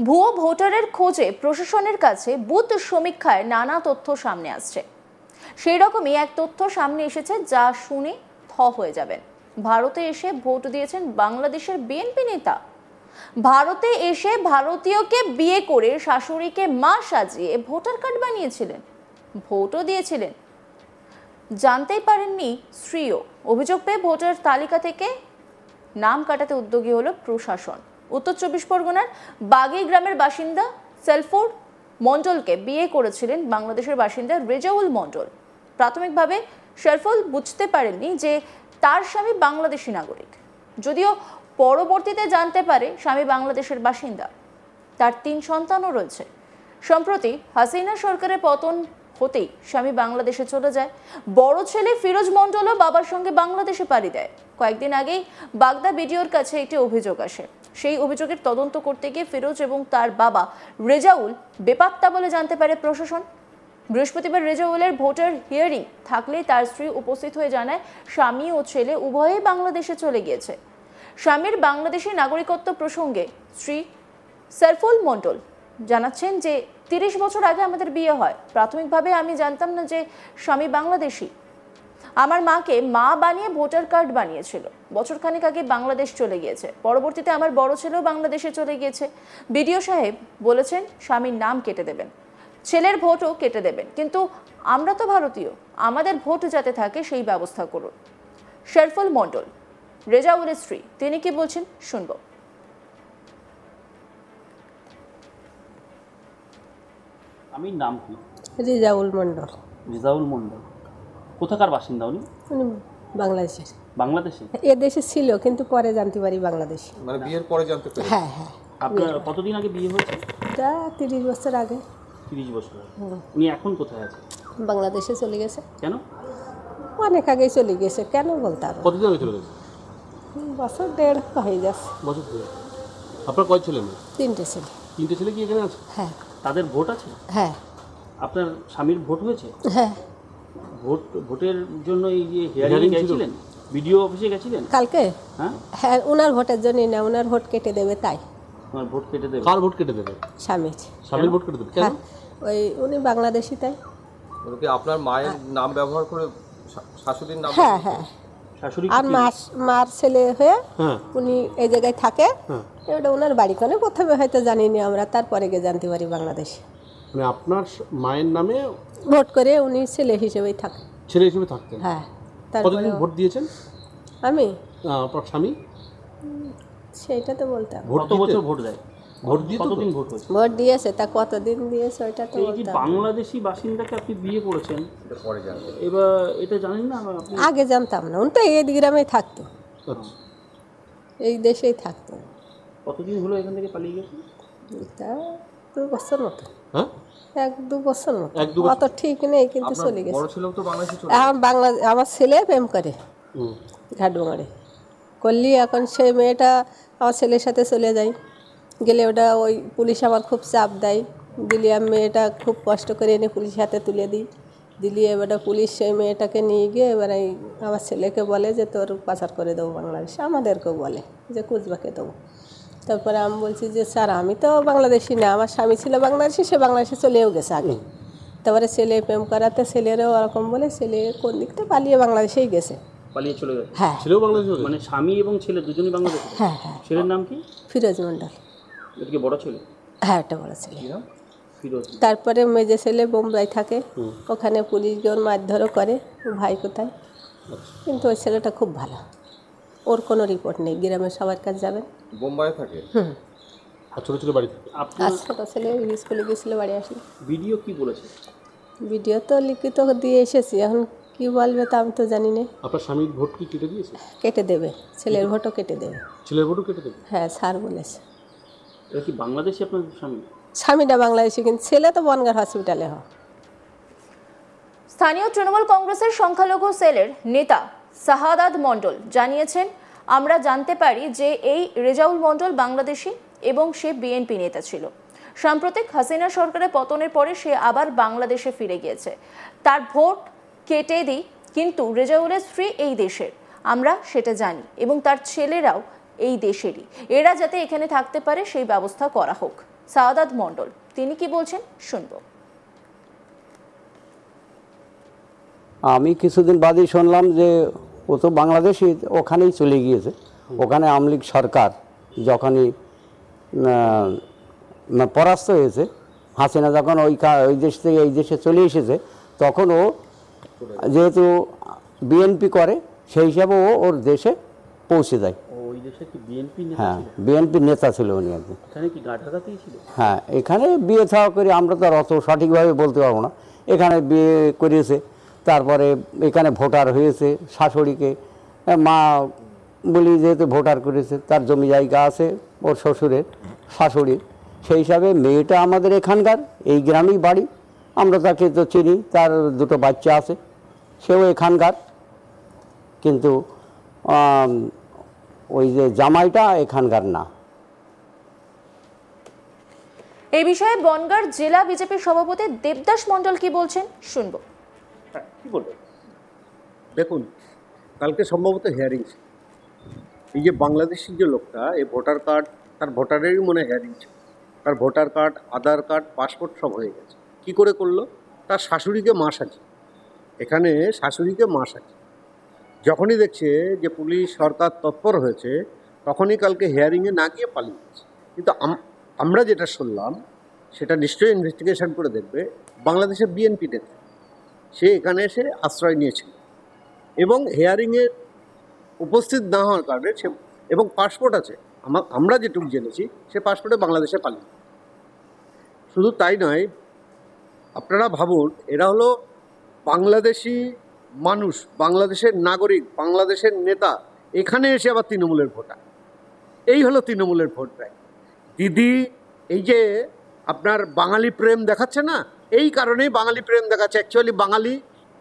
ভুয়ো ভোটারের খোঁজে প্রশাসনের কাছে বুথ সমীক্ষায় নানা তথ্য সামনে আসছে। সেই রকমই এক তথ্য সামনে এসেছে যা শুনে থ হয়ে যাবেন। ভারতে এসে ভোট দিয়েছেন বাংলাদেশের বিএনপি নেতা। ভারতে এসে ভারতীয়কে বিয়ে করে শাশুড়িকে মা সাজিয়ে ভোটার কার্ড বানিয়েছিলেন, ভোটও দিয়েছিলেন। জানতেই পারেননি স্ত্রীও। অভিযোগ পেয়ে ভোটার তালিকা থেকে নাম কাটাতে উদ্যোগী হলো প্রশাসন। উত্তর 24 পরগনার বাগেই গ্রামের বাসিন্দা সেলফোর মণ্ডলকে বিয়ে করেছিলেন বাংলাদেশের বাসিন্দা রেজাউল মণ্ডল। প্রাথমিকভাবে শেরফুল বুঝতে পারেননি যে তার স্বামী বাংলাদেশি নাগরিক, যদিও পরবর্তীতে জানতে পারে স্বামী বাংলাদেশের বাসিন্দা। তার 3 সন্তানও রয়েছে। সম্প্রতি হাসিনা সরকারের পতন হতেই স্বামী বাংলাদেশে চলে যায়। বড় ছেলে ফিরোজ মণ্ডলও বাবার সঙ্গে বাংলাদেশে পাড়ি দেয়। কয়েকদিন আগেই বাগদা বিডিওর কাছে একটি অভিযোগ আসে। সেই অভিযোগের তদন্ত করতে গিয়ে ফিরোজ এবং তার বাবা রেজাউল বেপাত্তা বলে জানতে পারে প্রশাসন। বৃহস্পতিবার রেজাউলের ভোটার হিয়ারিং থাকলেই তার স্ত্রী উপস্থিত হয়ে জানায় স্বামী ও ছেলে উভয়েই বাংলাদেশে চলে গিয়েছে। স্বামীর বাংলাদেশি নাগরিকত্ব প্রসঙ্গে স্ত্রী সেরফুল মণ্ডল জানাচ্ছেন যে 30 বছর আগে আমাদের বিয়ে হয়। প্রাথমিকভাবে আমি জানতাম না যে স্বামী বাংলাদেশি। আমার মাকে মা বানিয়ে ভোটার কার্ড বানিয়েছিল। বছরখানেক আগে বাংলাদেশ চলে গিয়েছে। পরবর্তীতে আমার বড় ছেলেও বাংলাদেশে চলে গিয়েছে। বিডিও সাহেব বলেছেন স্বামীর নাম কেটে দেবেন, ছেলের ভোটও কেটে দেবেন, কিন্তু আমরা তো ভারতীয়, আমাদের ভোট যাতে থাকে সেই ব্যবস্থা করুন। শেরফুল মণ্ডল রেজাউলের স্ত্রী, তিনি কি বলছেন শুনবো। আমি নাম কি? রেজাউল মণ্ডল। রেজাউল মণ্ডল কোথাকার বাসিন্দা উনি? উনি বাংলাদেশের। বাংলাদেশে? এ দেশে ছিল কিন্তু পরে জানতে পারি বাংলাদেশ। মানে বিয়ের পরে জানতে পারি? হ্যাঁ হ্যাঁ। আপনার কতদিন আগে বিয়ে হয়েছে? এটা 30 বছর আগে। 30 বছর আগে। উনি এখন কোথায় আছে? বাংলাদেশে চলে গেছে। কেন? অনেক আগেই চলে গেছে, কেন বলতে পারবো। কতদিন আগে চলে গেছে? বছর 1.5 হয়ে যাচ্ছে। বছর ধরে। আপনার কয় ছেলে মেয়ে? 3টে ছেলে। 3টে ছেলে কি এখানে আছে? হ্যাঁ। তাদের ভোট আছে? হ্যাঁ। আপনার স্বামীর ভোট হয়েছে? হ্যাঁ। ভোটের জন্য এই যে হিয়ারিং গেছিলেন, বিডিও অফিসে গেছিলেন কালকে? হ্যাঁ হ্যাঁ, ওনার ভোটের জন্যই না, ওনার ভোট কেটে দেবে তাই। আমার ভোট কেটে দেবে? কার ভোট কেটে দেবে? স্বামীর। স্বামীর ভোট কেটে দেবে কেন? হ্যাঁ, ওই উনি বাংলাদেশি তাই। ওকে আপনার মায়ের নাম ব্যবহার করে শাশুড়ির নাম? হ্যাঁ হ্যাঁ। শাশুড়ি আর মার ছেলে হয়ে হ্যাঁ। উনি এই জায়গায় থাকে। হ্যাঁ। এটা ওনার বাড়ি, কানে প্রথমে হয়তো জানিনি আমরা, তারপরে গিয়ে জানতে পারি বাংলাদেশ। মানে আপনার মায়ের নামে ভোট করে উনি ছেলে হিসেবেই থাকে। ছেলে হিসেবে থাকতেন? হ্যাঁ। কতদিন তারপরে ভোট দিয়েছেন আমি? আপনার স্বামী? সেইটা তো বলতাম। কত বছর ভোট দেয়? ভোট দিয়ে কতদিন ভোট হয়েছে? ভোট দিয়েছে, তা কতদিন দিয়েছে ওইটা তো এই যে বলতাম। বাংলাদেশি বাসিন্দাকে আপনি বিয়ে করেছেন, এবার এটা জানেন না আপনি? আগে জানতাম না, উনি তো এই গ্রামেই থাকতো, আচ্ছা। এই দেশেই থাকতো। কতদিন হলো এখান থেকে পালিয়ে গেছেন? তা 2 বছর মতো। হ্যাঁ, 1-2 বছর মতো। 1-2 বছর। অত ঠিক নেই কিন্তু চলে গেছে। বড় ছেলেও তো বাংলাদেশে চলে এখন আমার ছেলে প্রেম করে ঘাটবঙ্গারে করলি, এখন সেই মেয়েটা আমার ছেলের সাথে চলে যায়। গেলে ওটা ওই পুলিশ আমার খুব চাপ দেয়, দিলি আমি মেয়েটা খুব কষ্ট করে এনে পুলিশের হাতে তুলে দিই। দিলি এবারে পুলিশ সেই মেয়েটাকে নিয়ে গিয়ে এবার আমার ছেলেকে বলে যে তোর পাচার করে দেবো বাংলাদেশে, আমাদেরকেও বলে যে কুচবাকে দেবো। তারপরে আমি বলছি যে স্যার আমি তো বাংলাদেশি না, আমার স্বামী ছিল বাংলাদেশি, সে বাংলাদেশে চলেও গেছে আগে। তারপরে ছেলে প্রেম করাতে ছেলেরও ওরকম বলে ছেলে কোন দিকটা পালিয়ে বাংলাদেশেই গেছে, পালিয়ে চলে গেছে। হ্যাঁ। ছেলেও বাংলাদেশে? মানে স্বামী এবং ছেলে দুজনই বাংলাদেশে? হ্যাঁ হ্যাঁ। ছেলের নাম কি? ফিরোজ মণ্ডল। এটা কি বড় ছেলে? হ্যাঁ, একটা বড় ছেলে। ফিরোজ। তারপরে মেজে ছেলে বোম্বাই থাকে, ওখানে পুলিশ গিয়ে ওর মারধরও করে, ভাই কোথায়। কিন্তু ওই ছেলেটা খুব ভালো, ওর কোনো রিপোর্ট নেই, গ্রামের সবার কাছে যাবেন। বোম্বাই থাকে? আর ছোটো ছোটো বাড়ি থাকে? আর ছোটো ছেলে স্কুলে গিয়েছিল, বাড়ি আসলে। ভিডিও কি বলেছে? ভিডিও তো লিখিত দিয়ে এসেছি, এখন কি বলবে তা আমি তো জানি না। আপনার স্বামীর ভোট কি কেটে দিয়েছে? কেটে দেবে, ছেলের ভোটও কেটে দেবে। ছেলের ভোটও কেটে দেবে? হ্যাঁ, স্যার বলেছে। এটা কি বাংলাদেশি আপনার স্বামী? স্বামীটা বাংলাদেশি, কিন্তু ছেলে তো বনগাঁ হসপিটালে হয়। স্থানীয় তৃণমূল কংগ্রেসের সংখ্যালঘু সেলের নেতা শাহাদাত মণ্ডল জানিয়েছেন, আমরা জানতে পারি যে এই রেজাউল মণ্ডল বাংলাদেশি এবং সে বিএনপি নেতা ছিল। সাম্প্রতিক হাসিনা সরকারের পতনের পরে সে আবার বাংলাদেশে ফিরে গিয়েছে। তার ভোট কেটে দিই, কিন্তু রেজাউলের স্ত্রী এই দেশের, আমরা সেটা জানি, এবং তার ছেলেরাও এই দেশেরই। এরা যাতে এখানে থাকতে পারে সেই ব্যবস্থা করা হোক। সাওদাত মণ্ডল। তিনি কি বলছেন শুনবো। আমি কিছুদিন বাদেই শুনলাম যে ও তো বাংলাদেশি, ওখানেই চলে গিয়েছে। ওখানে আওয়ামী লীগ সরকার যখনই পরাস্ত হয়েছে, হাসিনা যখন ওই দেশ থেকে এই দেশে চলে এসেছে, তখন ও যেহেতু বিএনপি করে, সেই হিসাবে ও ওর দেশে পৌঁছে যায়। ওই দেশে কি বিএনপি নেতা হ্যাঁ, ছিল? বিএনপির নেতা ছিল উনি একজন। এখানে কি ঢাকাতেই ছিল? হ্যাঁ, এখানে বিয়ে থাওয়া করে আমরা তো আর অত সঠিকভাবে বলতে পারবো না। এখানে বিয়ে করেছে, তারপরে এখানে ভোটার হয়েছে, শাশুড়িকে মা বলি যেহেতু ভোটার করেছে, তার জমি জায়গা আছে ওর শ্বশুরের, শাশুড়ির, সেই হিসাবে মেয়েটা আমাদের এখানকার, এই গ্রামেই বাড়ি। আমরা তাকে তো চিনি, তার দুটো বাচ্চা আছে, সেও এখানকার। কিন্তু ওই যে জামাইটা এখানকার না। এই বিষয়ে বনগাঁর জেলা বিজেপির সভাপতি দেবদাস মণ্ডল কি বলছেন শুনবো। কি বলবেন? দেখুন, কালকে সম্ভবত হিয়ারিং ছিল। এই যে বাংলাদেশি যে লোকটা, এই ভোটার কার্ড, তার ভোটারেরই মনে হিয়ারিং ছিল। তার ভোটার কার্ড, আধার কার্ড, পাসপোর্ট সব হয়ে গেছে। কি করে করলো? তার শাশুড়িকে মা সাজি, এখানে শাশুড়িকে মা সাজি। যখনই দেখছে যে পুলিশ সরকার তৎপর হয়েছে, তখনই কালকে হিয়ারিংয়ে না গিয়ে পালিয়ে গেছে। কিন্তু আমরা যেটা শুনলাম, সেটা নিশ্চয়ই ইনভেস্টিগেশন করে দেখবে, বাংলাদেশের বিএনপি নেতা সে এখানে এসে আশ্রয় নিয়েছিল এবং হিয়ারিংয়ে উপস্থিত না হওয়ার কারণে সে, এবং পাসপোর্ট আছে, আমরা যেটুকু জেনেছি, সে পাসপোর্টে বাংলাদেশে পালিয়ে। শুধু তাই নয়, আপনারা ভাবুন, এরা হলো বাংলাদেশি মানুষ, বাংলাদেশের নাগরিক, বাংলাদেশের নেতা, এখানে এসে আবার তৃণমূলের ভোটার। এই হলো তৃণমূলের ভোট ব্যাংক। দিদি এই যে আপনার বাঙালি প্রেম দেখাচ্ছে না, এই কারণেই বাঙালি প্রেম দেখাচ্ছে। অ্যাকচুয়ালি বাঙালি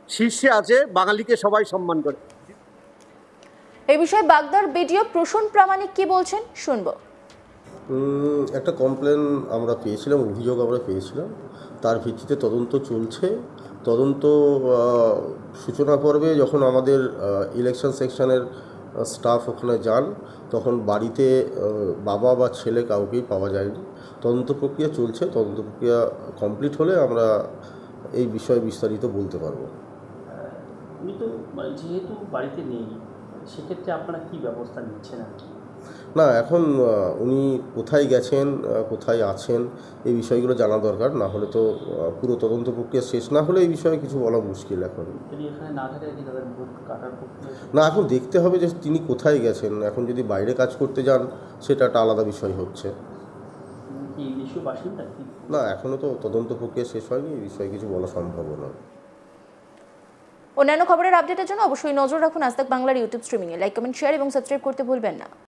শীর্ষে আছে, বাঙালিকে সবাই সম্মান করে। এই বিষয়ে বাগদার বিডিও প্রসূন প্রামাণিক কি বলছেন শুনবো। একটা কমপ্লেন আমরা পেয়েছিলাম, অভিযোগ আমরা পেয়েছিলাম, তার ভিত্তিতে তদন্ত চলছে। তদন্ত সূচনা পর্বে যখন আমাদের ইলেকশন সেকশনের স্টাফ ওখানে যান, তখন বাড়িতে বাবা বা ছেলে কাউকেই পাওয়া যায়নি। তদন্ত প্রক্রিয়া চলছে, তদন্ত প্রক্রিয়া কমপ্লিট হলে আমরা এই বিষয়ে বিস্তারিত বলতে পারবো। উনি তো যেহেতু বাড়িতে নেই, সেক্ষেত্রে আপনারা কি ব্যবস্থা নিচ্ছেন আর কি? না, এখন উনি কোথায় গেছেন, কোথায় আছেন, এই বিষয়গুলো জানা দরকার। না হলে তো পুরো তদন্ত প্রক্রিয়া শেষ না হলে এই বিষয়ে কিছু বলা মুশকিল এখন। যদি এখানে না থাকে কি তাদের ভোট কাটার প্রক্রিয়া? না, এখন দেখতে হবে যে তিনি কোথায় গেছেন। এখন যদি বাইরে কাজ করতে যান, সেটা একটা আলাদা বিষয় হচ্ছে। কি এই দেশীয় বাসিন্দা কি? না, এখনও তো তদন্ত প্রক্রিয়া শেষ হয়নি, এই বিষয়ে কিছু বলা সম্ভব নয়। অন্যান্য খবরের আপডেটের জন্য অবশ্যই নজর রাখুন আজ তাক বাংলার ইউটিউব স্ট্রিমিংয়ে। লাইক, কমেন্ট, শেয়ার এবং সাবস্ক্রাইব করতে ভুলবেন না।